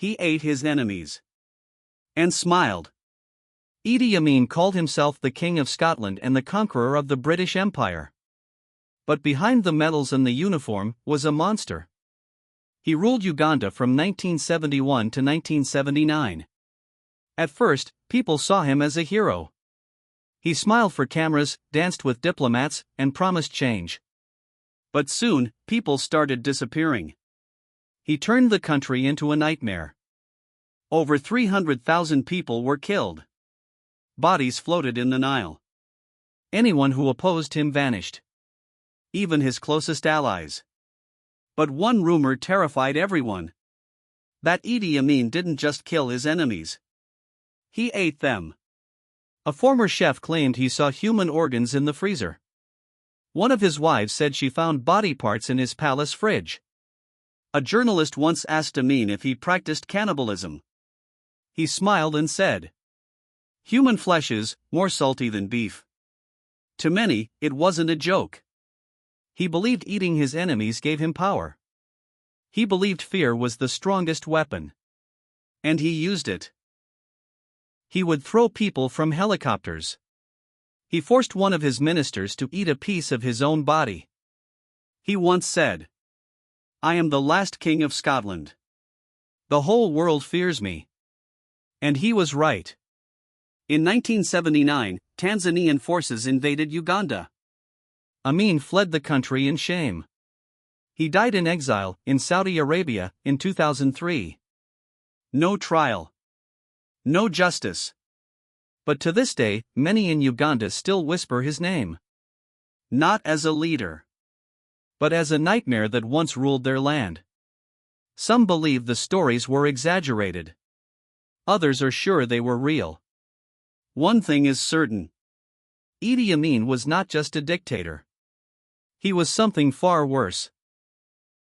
He ate his enemies. And smiled. Idi Amin called himself the King of Scotland and the conqueror of the British Empire. But behind the medals and the uniform was a monster. He ruled Uganda from 1971 to 1979. At first, people saw him as a hero. He smiled for cameras, danced with diplomats, and promised change. But soon, people started disappearing. He turned the country into a nightmare. Over 300,000 people were killed. Bodies floated in the Nile. Anyone who opposed him vanished. Even his closest allies. But one rumor terrified everyone. That Idi Amin didn't just kill his enemies. He ate them. A former chef claimed he saw human organs in the freezer. One of his wives said she found body parts in his palace fridge. A journalist once asked Amin if he practiced cannibalism. He smiled and said, "Human flesh is more salty than beef." To many, it wasn't a joke. He believed eating his enemies gave him power. He believed fear was the strongest weapon. And he used it. He would throw people from helicopters. He forced one of his ministers to eat a piece of his own body. He once said, "I am the last king of Scotland. The whole world fears me." And he was right. In 1979, Tanzanian forces invaded Uganda. Amin fled the country in shame. He died in exile, in Saudi Arabia, in 2003. No trial. No justice. But to this day, many in Uganda still whisper his name. Not as a leader, but as a nightmare that once ruled their land. Some believe the stories were exaggerated. Others are sure they were real. One thing is certain. Idi Amin was not just a dictator. He was something far worse.